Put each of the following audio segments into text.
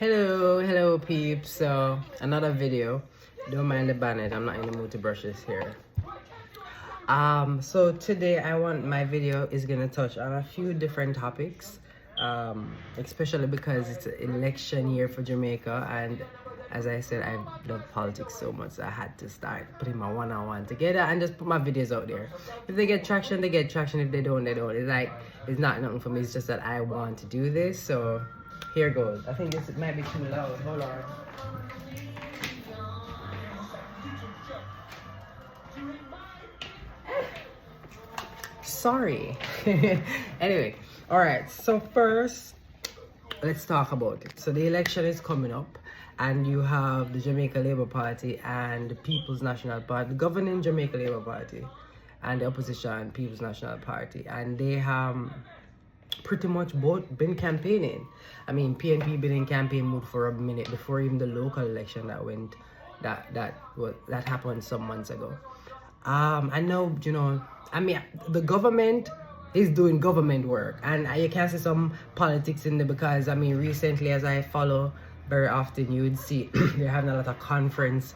Hello peeps. So another video. Don't mind the bonnet, I'm not in the mood to brush this hair. So today my video is gonna touch on a few different topics, especially because it's an election year for Jamaica, and as I said, I love politics so much, so I had to start putting my one-on-one together and just put my videos out there. If they get traction, they get traction. If they don't, they don't. It's not nothing for me. It's just that I want to do this. So here goes. I think this might be too loud. Hold on. Sorry. Anyway, all right. So first, let's talk about it. So the election is coming up, and you have the Jamaica Labour Party and the People's National Party, the governing Jamaica Labour Party, and the opposition People's National Party, and they have pretty much both been campaigning. I mean, PNP been in campaign mode for a minute before even the local election that happened some months ago. I know, I mean, the government is doing government work, and you can see some politics in there because, I mean, recently, as I follow very often, you would see they're having a lot of conference,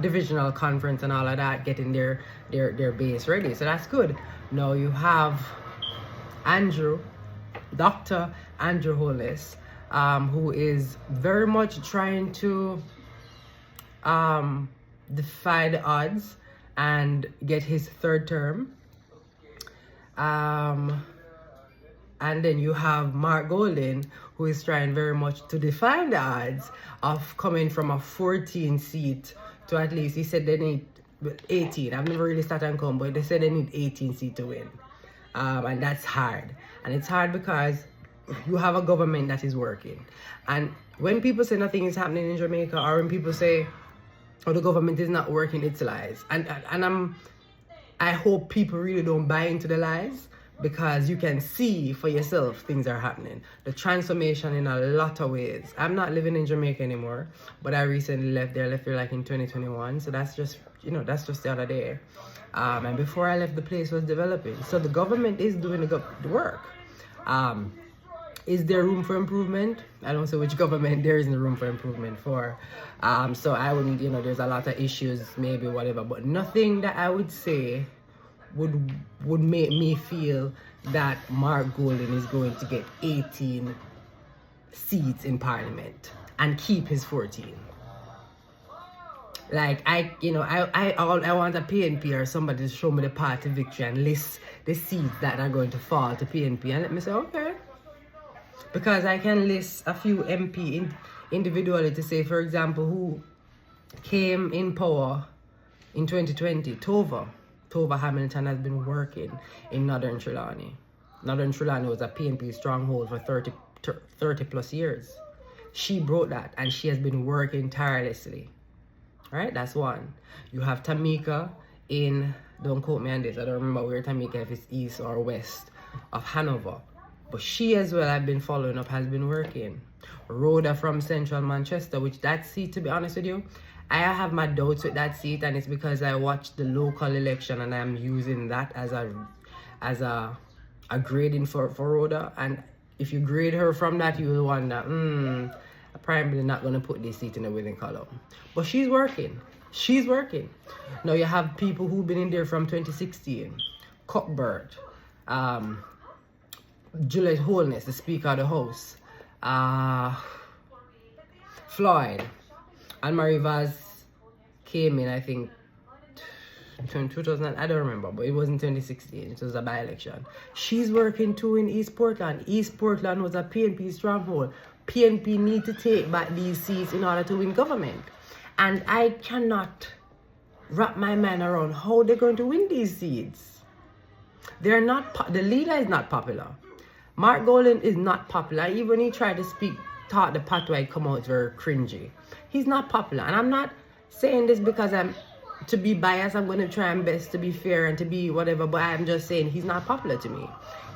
divisional conference and all of that, getting their base ready. So that's good. Now you have Dr. Andrew Holness, who is very much trying to defy the odds and get his third term. And then you have Mark Golden, who is trying very much to defy the odds of coming from a 14 seat to at least, he said they need 18. I've never really started and come, but they said they need 18 seats to win. And that's hard. And it's hard because you have a government that is working. And when people say nothing is happening in Jamaica, or when people say, oh, the government is not working, it's lies. And I hope people really don't buy into the lies, because you can see for yourself things are happening. The transformation in a lot of ways. I'm not living in Jamaica anymore, but I recently left there like in 2021. So that's just, that's just the other day. And before I left, the place was developing. So the government is doing the work. Is there room for improvement? I don't say which government there isn't room for improvement for. So I wouldn't, there's a lot of issues, maybe whatever, but nothing that I would say would make me feel that Mark Golden is going to get 18 seats in Parliament and keep his 14. Like, I want a PNP or somebody to show me the party victory and list the seats that are going to fall to PNP, and let me say, okay. Because I can list a few MP individually to say, for example, who came in power in 2020. Tova Hamilton has been working in Northern Trelawney. Northern Trelawney was a PNP stronghold for 30 plus years. She broke that, and she has been working tirelessly. Right, that's one. You have Tamika in, don't quote me on this, I don't remember where Tamika, if it's east or west of Hanover. But she as well, I've been following up, has been working. Rhoda from Central Manchester, which that seat, to be honest with you, I have my doubts with that seat, and it's because I watched the local election and I'm using that as a grading for Rhoda. And if you grade her from that, you will wonder, I'm probably not going to put this seat in the winning column. But she's working. She's working. Now you have people who've been in there from 2016. Cuthbert, Juliet Holness, the Speaker of the House, Floyd, and Marie Vaz came in, I think, 2000, I don't remember, but it was in 2016. It was a by-election. She's working too in East Portland. East Portland was a PNP stronghold. PNP need to take back these seats in order to win government. And I cannot wrap my mind around how they're going to win these seats. They're not, the leader is not popular. Mark Golden is not popular. Even when he tried to talk the patois, come out very cringy. He's not popular. And I'm not saying this because I'm to be biased. I'm going to try my best to be fair and to be whatever, but I'm just saying he's not popular to me.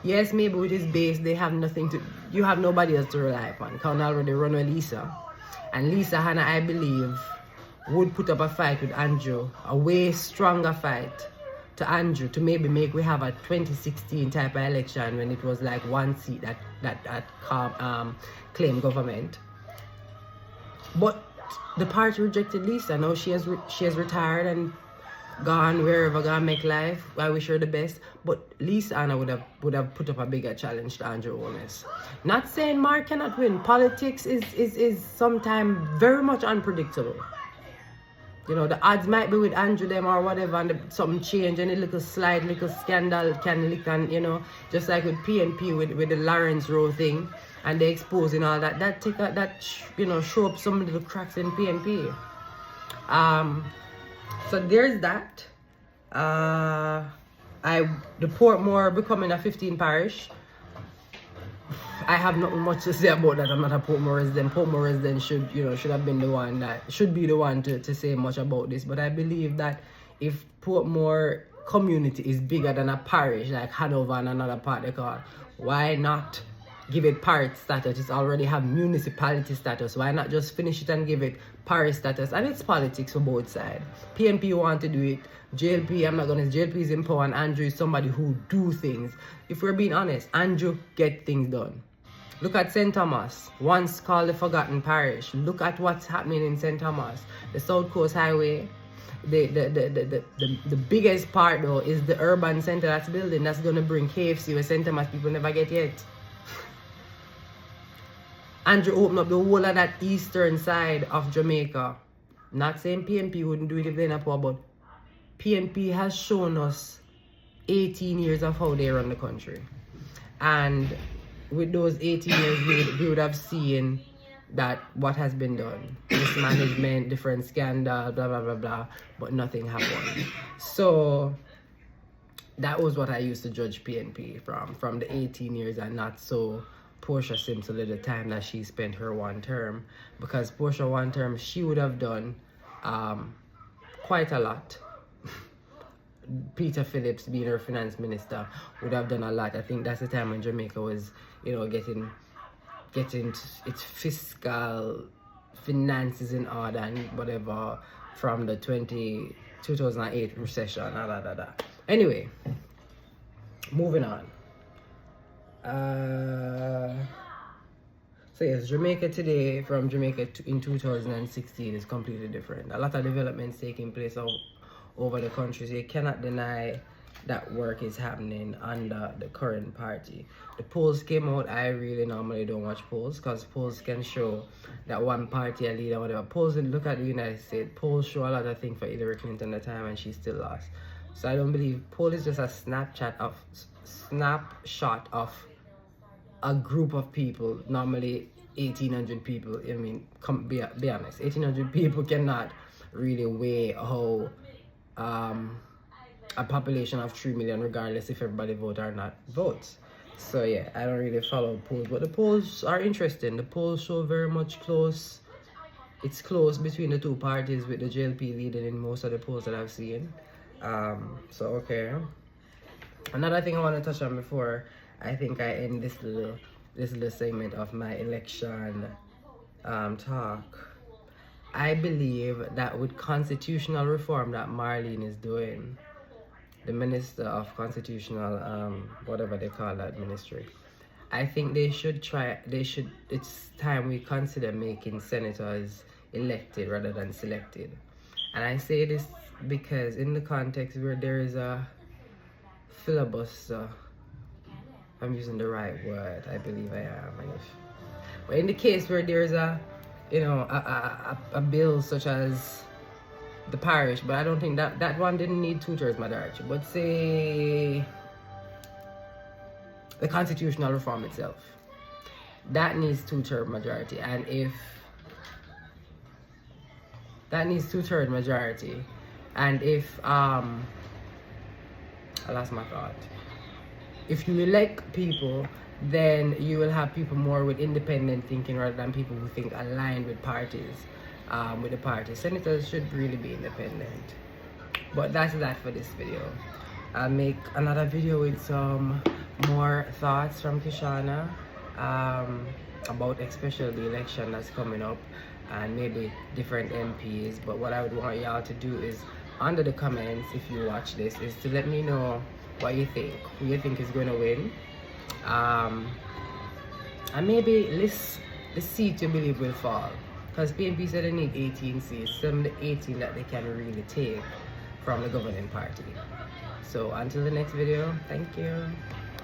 Yes, maybe with his base, they have you have nobody else to rely upon. Can't already run with Lisa. And Lisa Hanna, I believe, would put up a fight with Andrew, a way stronger fight to Andrew to maybe make we have a 2016 type of election when it was like one seat that claimed government. But the party rejected Lisa. Now she has retired and gone wherever, gonna make life. I wish her the best. But Lisa Anna would have put up a bigger challenge to Andrew Holness. Not saying Mark cannot win. Politics is sometimes very much unpredictable. You know, the odds might be with Andrew them or whatever, and something change, and a little slide, little scandal can lick, and you know, just like with PNP with the Lawrence Rowe thing, and they exposing all that show up some little cracks in PNP. So there's that. The Portmore becoming a 15 parish. I have not much to say about that. I'm not a Portmore resident. Portmore resident should have been the one that should be the one to say much about this. But I believe that if Portmore community is bigger than a parish like Hanover and another part they call, why not give it parish status? It's already have municipality status. Why not just finish it and give it parish status? And it's politics for both sides. PNP want to do it. JLP, I'm not gonna. JLP is in power, and Andrew is somebody who do things. If we're being honest, Andrew get things done. Look at St. Thomas, once called the Forgotten Parish. Look at what's happening in St. Thomas. The South Coast Highway. The biggest part though is the urban center that's building. That's gonna bring KFC where St. Thomas people never get yet. Andrew opened up the whole of that eastern side of Jamaica. Not saying PNP wouldn't do it if they're not poor, but PNP has shown us 18 years of how they run the country. And with those 18 years, we would have seen that what has been done. Mismanagement, different scandal, blah, blah, blah, blah, but nothing happened. So that was what I used to judge PNP from the 18 years and not so Portia Simpson at the time that she spent her one term. Because Portia one term, she would have done quite a lot. Peter Phillips being her finance minister would have done a lot. I think that's the time when Jamaica was, getting its fiscal finances in order and whatever from the 2008 recession. Anyway, moving on. So yes, Jamaica today from Jamaica in 2016 is completely different. A lot of developments taking place over the country, so you cannot deny that work is happening under the current party. The polls came out. I really normally don't watch polls because polls can show that one party a leader, whatever. Polls, look at the United States, polls show a lot of things for Hillary Clinton at the time and she still lost. So I don't believe poll is just a snapshot of a group of people, normally 1,800 people. I mean, be honest, 1,800 people cannot really weigh how a population of 3 million, regardless if everybody vote or not votes. So yeah, I don't really follow polls, but the polls are interesting. The polls show very much close. It's close between the two parties, with the JLP leading in most of the polls that I've seen. So okay. Another thing I want to touch on before I think I end this little segment of my election talk. I believe that with constitutional reform that Marlene is doing, the Minister of Constitutional, whatever they call that ministry, I think it's time we consider making senators elected rather than selected. And I say this because in the context where there is a filibuster, I'm using the right word, I believe I am. But in the case where there's a bill such as the parish, but I don't think that one didn't need 2/3 majority. But say the constitutional reform itself, that needs 2/3 majority. And if that needs 2/3 majority, and if I lost my thought. If you elect people, then you will have people more with independent thinking rather than people who think aligned with parties, with the party. Senators should really be independent. But that's that for this video. I'll make another video with some more thoughts from Kishana about especially the election that's coming up and maybe different MPs. But what I would want y'all to do is under the comments, if you watch this, is to let me know what you think, who you think is going to win, and maybe list the seat you believe will fall, because PNP said they need 18 seats, some of the 18 that they can really take from the governing party. So until the next video, thank you.